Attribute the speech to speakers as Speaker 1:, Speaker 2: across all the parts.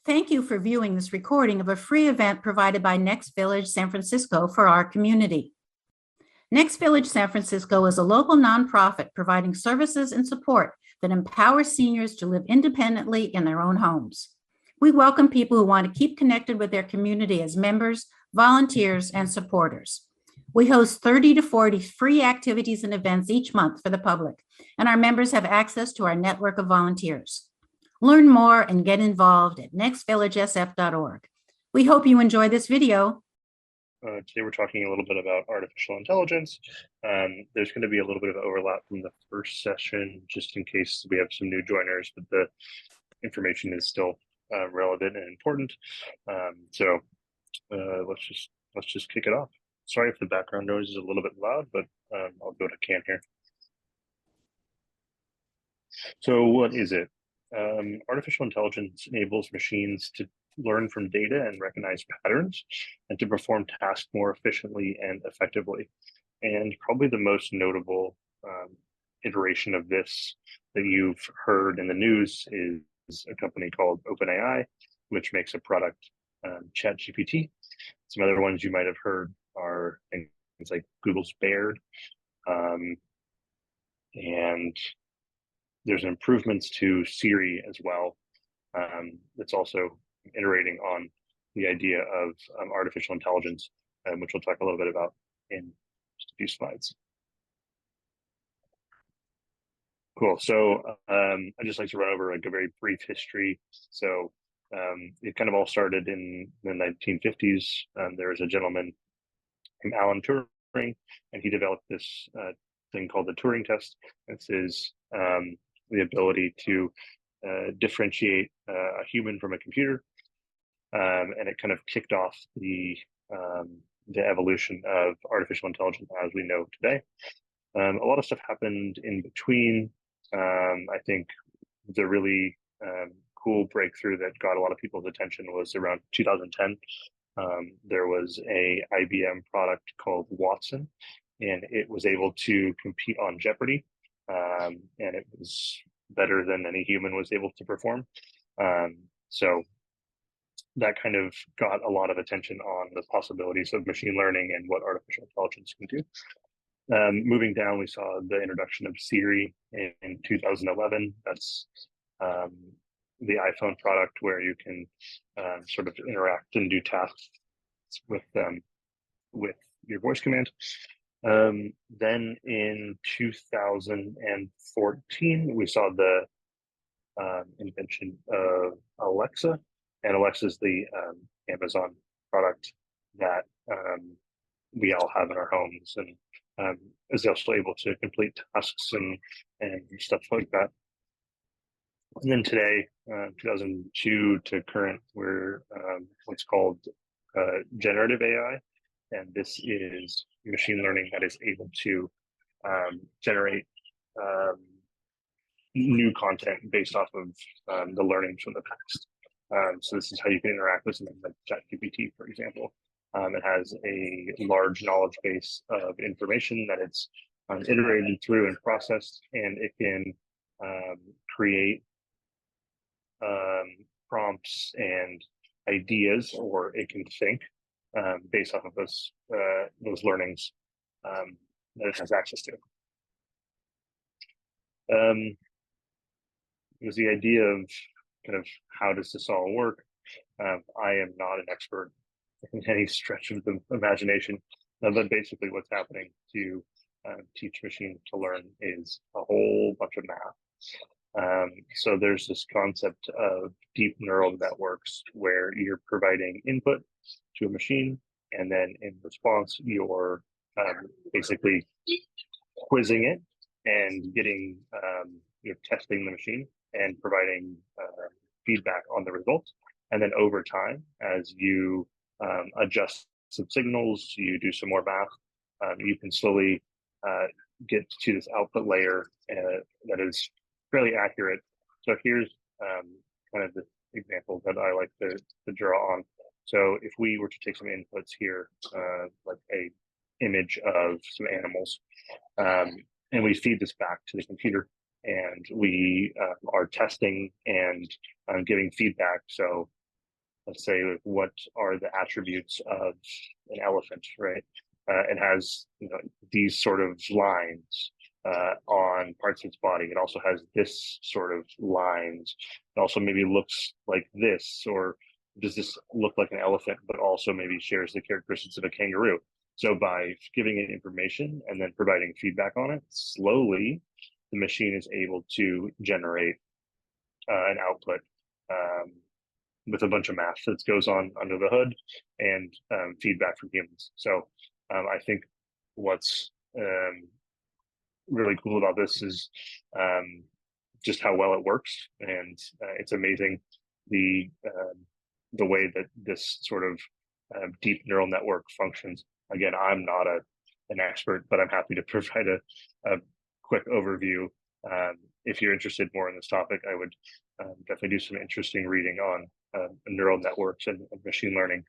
Speaker 1: Thank you for viewing this recording of a free event provided by Next Village San Francisco for our community. Next Village San Francisco is a local nonprofit providing services and support that empower seniors to live independently in their own homes. We welcome people who want to keep connected with their community as members, volunteers, and supporters. We host 30 to 40 free activities and events each month for the public, and our members have access to our network of volunteers. Learn more and get involved at nextvillagesf.org. We hope you enjoy this video.
Speaker 2: Today we're talking a little bit about artificial intelligence. There's going to be a little bit of overlap from the first session, just in case we have some new joiners, but the information is still relevant and important. So let's just kick it off. Sorry if the background noise is a little bit loud, but I'll do what I can here. So what is it? Artificial intelligence enables machines to learn from data and recognize patterns and to perform tasks more efficiently and effectively. And probably the most notable iteration of this that you've heard in the news is a company called OpenAI, which makes a product, ChatGPT. Some other ones you might have heard are things like Google's Bard, and there's improvements to Siri as well. That's also iterating on the idea of artificial intelligence, which we'll talk a little bit about in just a few slides. Cool. So I'd just like to run over like a very brief history. So it kind of all started in the 1950s. There was a gentleman named Alan Turing, and he developed this thing called the Turing test. This is the ability to differentiate a human from a computer, and it kind of kicked off the evolution of artificial intelligence as we know today. A lot of stuff happened in between. I think the really cool breakthrough that got a lot of people's attention was around 2010. There was a IBM product called Watson, and it was able to compete on Jeopardy, and it was better than any human was able to perform. So that kind of got a lot of attention on the possibilities of machine learning and what artificial intelligence can do. Moving down, we saw the introduction of Siri in 2011. That's the iPhone product where you can sort of interact and do tasks with your voice command. Then in 2014, we saw the invention of Alexa, and Alexa is the Amazon product that we all have in our homes, and is also able to complete tasks and stuff like that. And then today, 2002 to current, we're what's called generative AI, and this is machine learning that is able to generate new content based off of the learnings from the past. So this is how you can interact with something like ChatGPT, for example. It has a large knowledge base of information that it's iterated through and processed, and it can create prompts and ideas, or it can think based off of those learnings that it has access to. It was the idea of kind of how does this all work. I am not an expert in any stretch of the imagination, but basically what's happening to teach machines to learn is a whole bunch of math. So there's this concept of deep neural networks where you're providing input to a machine, and then in response, you're basically quizzing it and getting, you're testing the machine and providing feedback on the results. And then over time, as you adjust some signals, you do some more math, you can slowly get to this output layer that is fairly accurate. So here's kind of the example that I like to draw on. So if we were to take some inputs here, like a image of some animals, and we feed this back to the computer, and we are testing and giving feedback. So let's say, like, what are the attributes of an elephant, right? It has, these sort of lines on parts of its body. It also has this sort of lines. It also maybe looks like this, or does this look like an elephant, but also maybe shares the characteristics of a kangaroo. So by giving it information and then providing feedback on it, slowly the machine is able to generate an output with a bunch of math that goes on under the hood and feedback from humans. So I think what's really cool about this is just how well it works, and it's amazing the way that this sort of deep neural network functions. Again, I'm not an expert, but I'm happy to provide a quick overview. If you're interested more in this topic, I would definitely do some interesting reading on neural networks and machine learning,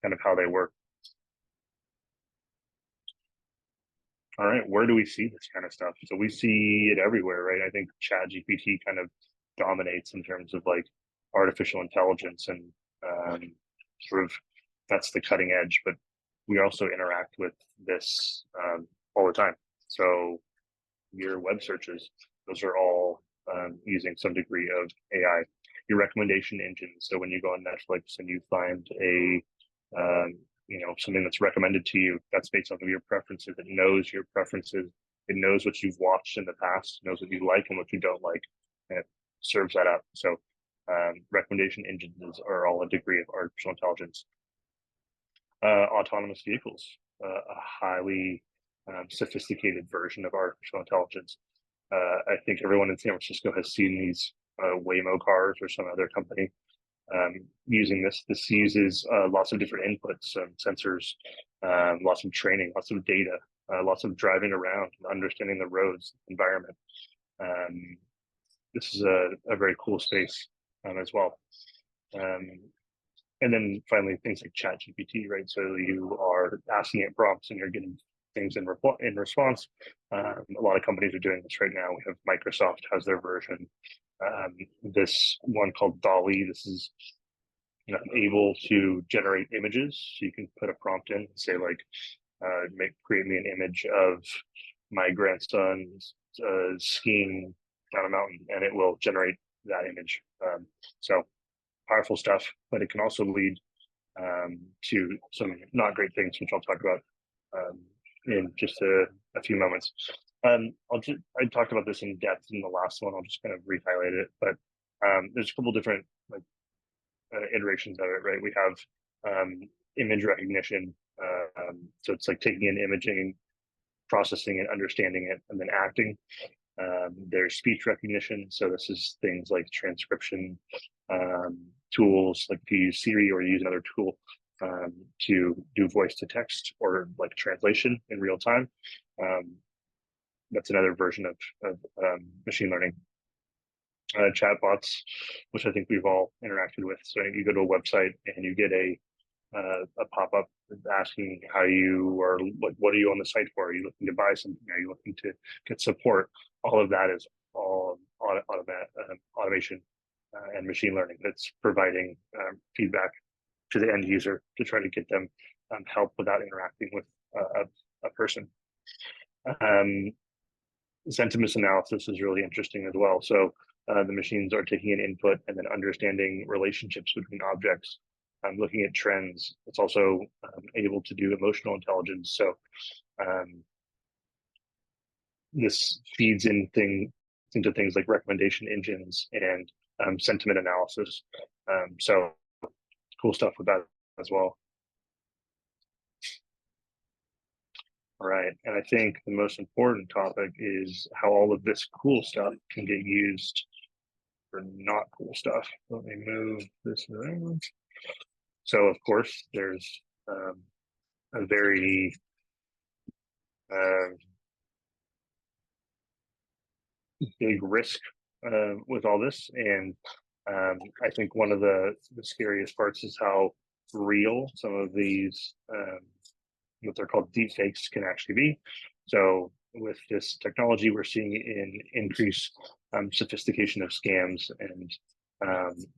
Speaker 2: kind of how they work. All right, where do we see this kind of stuff? So we see it everywhere, right? I think ChatGPT kind of dominates in terms of like artificial intelligence, and sort of that's the cutting edge. But we also interact with this all the time. So your web searches, those are all using some degree of AI. Your recommendation engine. So when you go on Netflix and you find a something that's recommended to you, that's based off of your preferences. It knows your preferences. It knows what you've watched in the past, knows what you like and what you don't like, and it serves that up. So recommendation engines are all a degree of artificial intelligence. Autonomous vehicles, a highly sophisticated version of artificial intelligence. I think everyone in San Francisco has seen these Waymo cars or some other company using this. This uses lots of different inputs, sensors, lots of training, lots of data, lots of driving around and understanding the roads, environment. This is a very cool space as well. And then finally, things like ChatGPT, right? So you are asking it prompts and you're getting things in response. A lot of companies are doing this right now. We have Microsoft has their version. This one called DALL-E, this is able to generate images. So you can put a prompt in, say like, create me an image of my grandson skiing down a mountain, and it will generate that image. So powerful stuff, but it can also lead to some not great things, which I'll talk about in just a few moments. I talked about this in depth in the last one. I'll just kind of re-highlight it, but there's a couple different iterations of it, right? We have image recognition. So it's like taking in imaging, processing it, understanding it, and then acting. There's speech recognition. So this is things like transcription tools, like if you use Siri or you use another tool to do voice to text or like translation in real time. That's another version of machine learning. Chatbots, which I think we've all interacted with. So you go to a website and you get a pop-up asking how you are, like, what are you on the site for? Are you looking to buy something? Are you looking to get support? All of that is all automation and machine learning that's providing feedback to the end user to try to get them help without interacting with a person. Sentiment analysis is really interesting as well. So the machines are taking an input and then understanding relationships between objects, looking at trends. It's also able to do emotional intelligence. So this feeds into things like recommendation engines and sentiment analysis. So cool stuff with that as well. All right, and I think the most important topic is how all of this cool stuff can get used for not cool stuff. Let me move this around. So of course, there's a very big risk with all this, and I think one of the scariest parts is how real some of these what they're called deepfakes can actually be. So with this technology, we're seeing an increased sophistication of scams and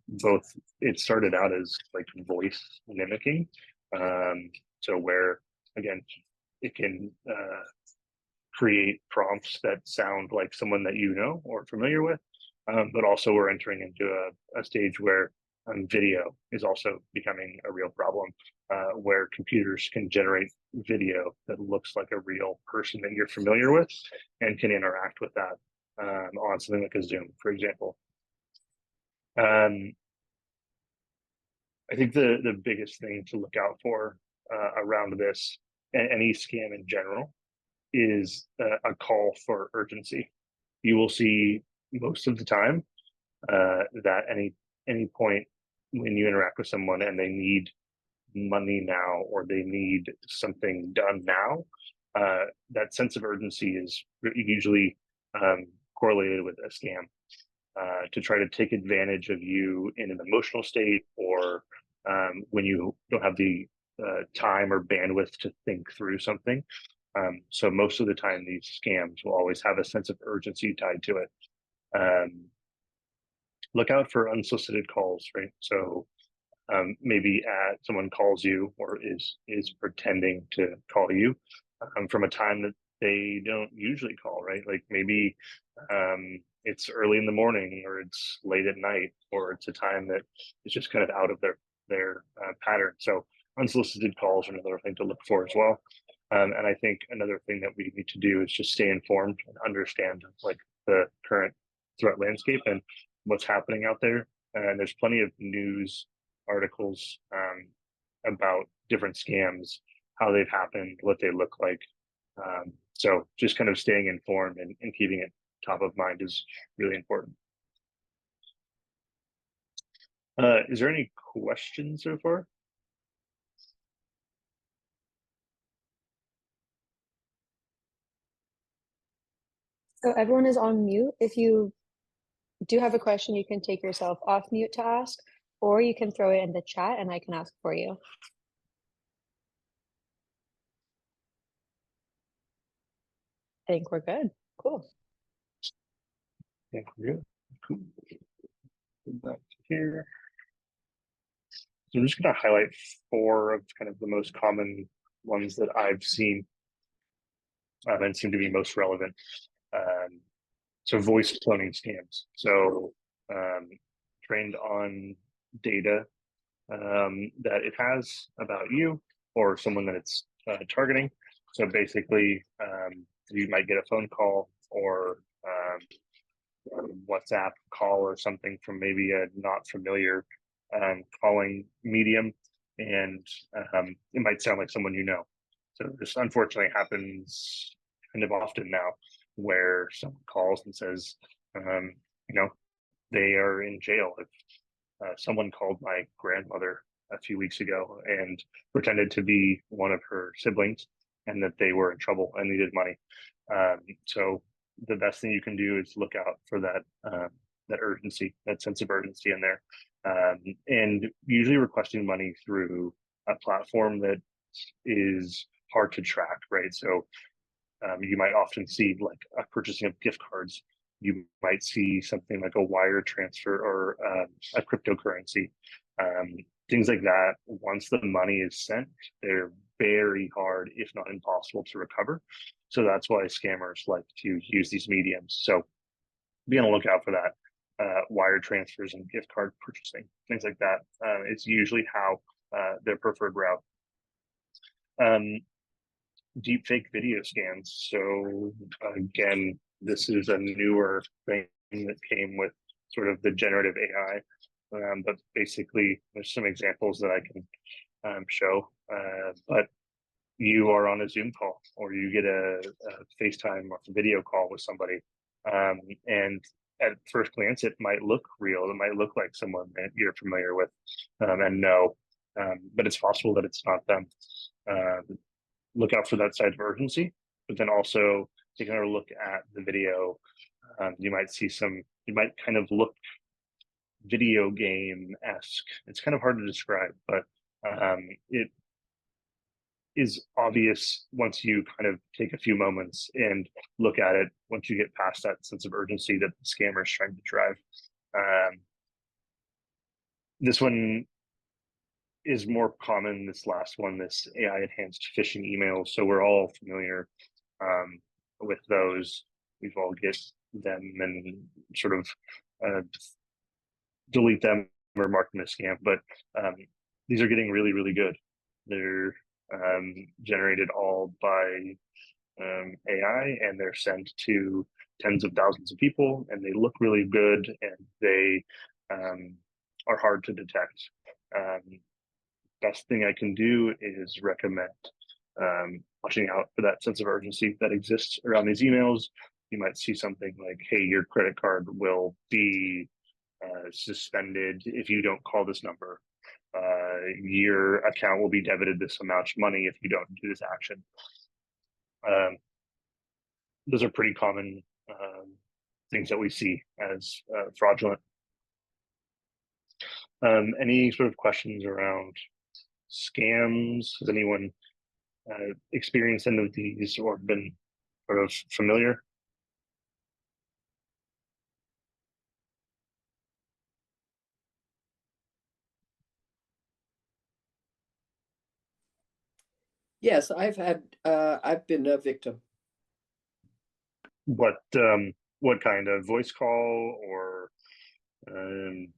Speaker 2: Both, it started out as like voice mimicking, so where again it can create prompts that sound like someone that you know or familiar with, but also we're entering into a stage where video is also becoming a real problem, where computers can generate video that looks like a real person that you're familiar with and can interact with that on something like a Zoom, for example. I think the biggest thing to look out for around this and any scam in general is a call for urgency. You will see most of the time that any point when you interact with someone and they need money now or they need something done now, that sense of urgency is usually correlated with a scam to try to take advantage of you in an emotional state or when you don't have the time or bandwidth to think through something. So most of the time, these scams will always have a sense of urgency tied to it. Look out for unsolicited calls, right? So maybe someone calls you or is pretending to call you from a time that they don't usually call, right? Like maybe it's early in the morning or it's late at night or it's a time that is just kind of out of their pattern. So unsolicited calls are another thing to look for as well. And I think another thing that we need to do is just stay informed and understand like the current threat landscape and what's happening out there. And there's plenty of news articles about different scams, how they've happened, what they look like. So just kind of staying informed and keeping it top of mind is really important. Is there any questions so far?
Speaker 3: So everyone is on mute. If you do have a question, you can take yourself off mute to ask, or you can throw it in the chat and I can ask for you. I think we're good. Cool.
Speaker 2: Yeah, we're good. Cool. Go back to here. So I'm just going to highlight 4 of kind of the most common ones that I've seen and seem to be most relevant. So voice cloning scams. So trained on data that it has about you or someone that it's targeting. So basically, you might get a phone call or WhatsApp call or something from maybe a not familiar calling medium, and it might sound like someone you know. So this unfortunately happens kind of often now, where someone calls and says, they are in jail. If someone called my grandmother a few weeks ago and pretended to be one of her siblings, and that they were in trouble and needed money. So the best thing you can do is look out for that that urgency, that sense of urgency in there, and usually requesting money through a platform that is hard to track, right? So you might often see like a purchasing of gift cards. You might see something like a wire transfer or a cryptocurrency, things like that. Once the money is sent, they're very hard, if not impossible, to recover. So that's why scammers like to use these mediums. So be on the lookout for that. Wire transfers and gift card purchasing, things like that. It's usually how their preferred route. Deep fake video scans. So again, this is a newer thing that came with sort of the generative AI. But basically, there's some examples that I can show. But you are on a Zoom call or you get a FaceTime or video call with somebody. And at first glance, it might look real. It might look like someone that you're familiar with and know, but it's possible that it's not them. Look out for that side of urgency, but then also taking a look at the video, you might see you might kind of look video game-esque. It's kind of hard to describe, but it is obvious once you kind of take a few moments and look at it, once you get past that sense of urgency that the scammer is trying to drive. This one is more common. This last one, this AI enhanced phishing email. So we're all familiar with those. We've all get them and sort of uh, delete them or mark them as scam. But these are getting really, really good. They're generated all by AI, and they're sent to tens of thousands of people, and they look really good, and they are hard to detect. Best thing I can do is recommend watching out for that sense of urgency that exists around these emails. You might see something like, hey, your credit card will be suspended if you don't call this number. Your account will be debited this amount of money if you don't do this action. Those are pretty common things that we see as fraudulent. Any sort of questions around scams? Has anyone experienced any of these or been sort of familiar?
Speaker 4: Yes, I've been a victim.
Speaker 2: What kind of voice call or something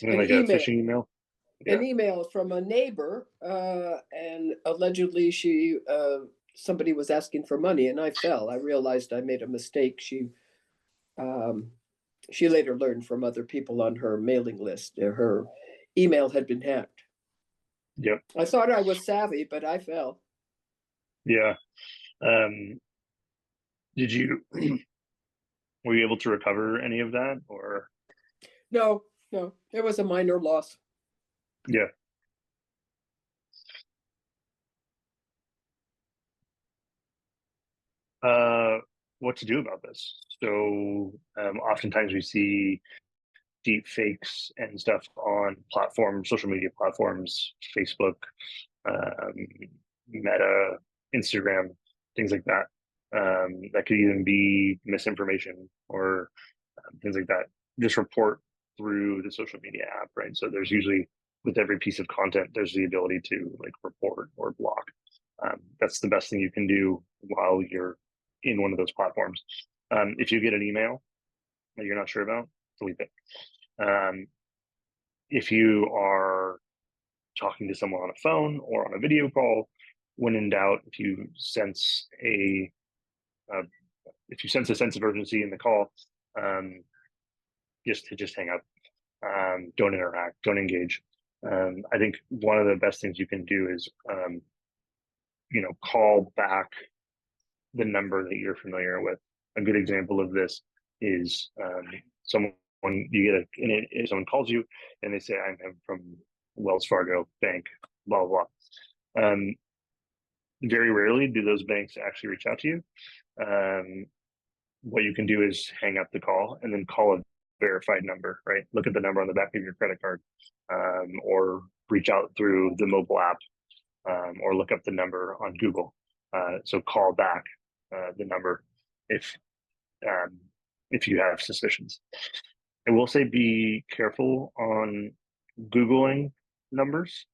Speaker 4: An
Speaker 2: like
Speaker 4: email.
Speaker 2: a phishing email?
Speaker 4: An email from a neighbor, and allegedly somebody was asking for money, and I fell. I realized I made a mistake. She later learned from other people on her mailing list that her email had been hacked.
Speaker 2: Yep.
Speaker 4: I thought I was savvy, but I fell.
Speaker 2: Yeah. Did you were you able to recover any of that, or?
Speaker 4: No, it was a minor loss.
Speaker 2: Yeah. What to do about this? So oftentimes we see deep fakes and stuff on platforms, social media platforms, Facebook, um, Meta, Instagram, things like that. That could even be misinformation or things like that. Just report through the social media app, right? So there's usually, with every piece of content, there's the ability to like report or block. That's the best thing you can do while you're in one of those platforms. If you get an email that you're not sure about, delete it. If you are talking to someone on a phone or on a video call, when in doubt, if you sense a sense of urgency in the call, just hang up. Don't interact. Don't engage. I think one of the best things you can do is call back the number that you're familiar with. A good example of this is someone if someone calls you and they say, I'm from Wells Fargo Bank, blah blah blah. Very rarely do those banks actually reach out to you. What you can do is hang up the call and then call a verified number, right? Look at the number on the back of your credit card, or reach out through the mobile app, or look up the number on Google. So call back the number if you have suspicions. I will say be careful on Googling numbers.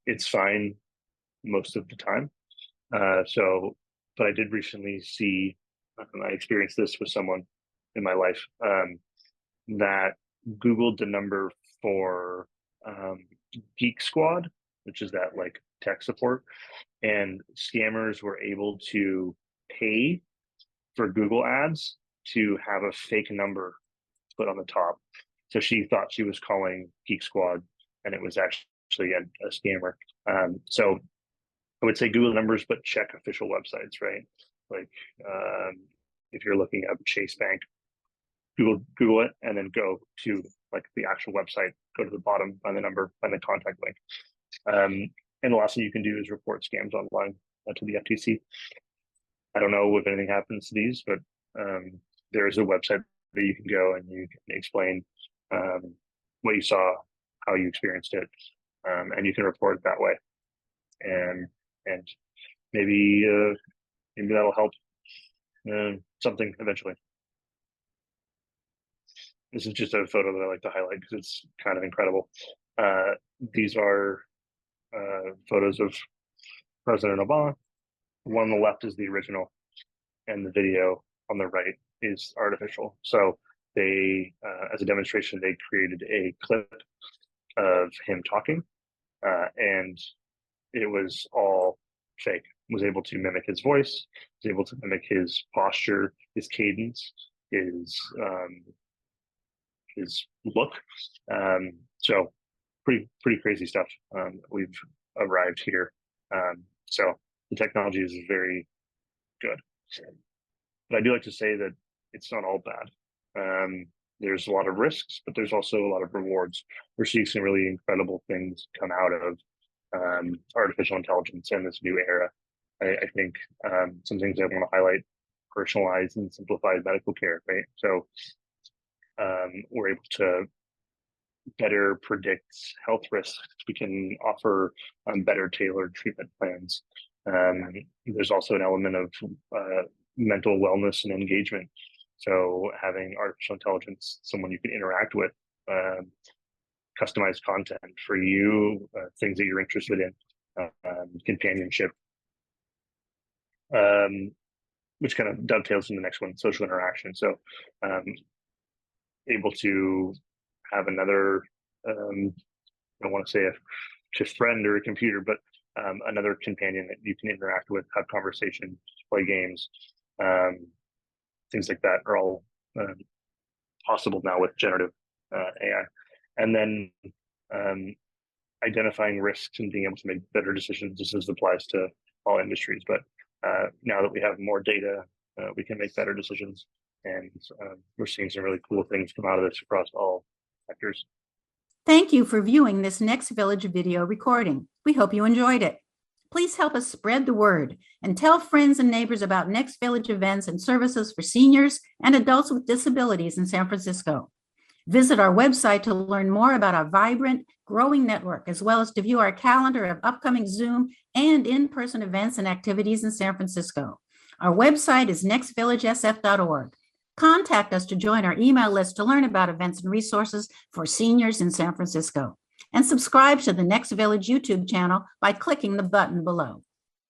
Speaker 2: It's fine most of the time. But I did recently see, I experienced this with someone in my life, that Googled the number for Geek Squad, which is that like tech support, and scammers were able to pay for Google ads to have a fake number put on the top. So she thought she was calling Geek Squad, and it was actually a scammer. So I would say Google numbers, but check official websites, right? Like if you're looking at Chase Bank, Google it, and then go to like the actual website. Go to the bottom, find the number, find the contact link. And the last thing you can do is report scams online to the FTC. I don't know if anything happens to these, but there is a website that you can go and you can explain what you saw, how you experienced it, and you can report it that way. And maybe that'll help something eventually. This is just a photo that I like to highlight because it's kind of incredible. These are photos of President Obama. One on the left is the original, and the video on the right is artificial. So they, as a demonstration, they created a clip of him talking, and it was all fake. Was able to mimic his voice, was able to mimic his posture, his cadence, his look. So pretty crazy stuff. We've arrived here. So the technology is very good. But I do like to say that it's not all bad. There's a lot of risks, but there's also a lot of rewards. We're seeing some really incredible things come out of artificial intelligence in this new era. I think some things I want to highlight: personalized and simplified medical care, right? So we're able to better predict health risks. We can offer better tailored treatment plans. There's also an element of mental wellness and engagement. So having artificial intelligence, someone you can interact with, customized content for you, things that you're interested in, companionship, which kind of dovetails in the next one, social interaction. So able to have another, I don't want to say a friend or a computer, but another companion that you can interact with, have conversations, play games, things like that are all possible now with generative AI. And then identifying risks and being able to make better decisions. This applies to all industries, but now that we have more data, we can make better decisions. And we're seeing some really cool things come out of this across all sectors.
Speaker 1: Thank you for viewing this Next Village video recording. We hope you enjoyed it. Please help us spread the word and tell friends and neighbors about Next Village events and services for seniors and adults with disabilities in San Francisco. Visit our website to learn more about our vibrant, growing network, as well as to view our calendar of upcoming Zoom and in-person events and activities in San Francisco. Our website is nextvillagesf.org. Contact us to join our email list to learn about events and resources for seniors in San Francisco. And subscribe to the Next Village YouTube channel by clicking the button below.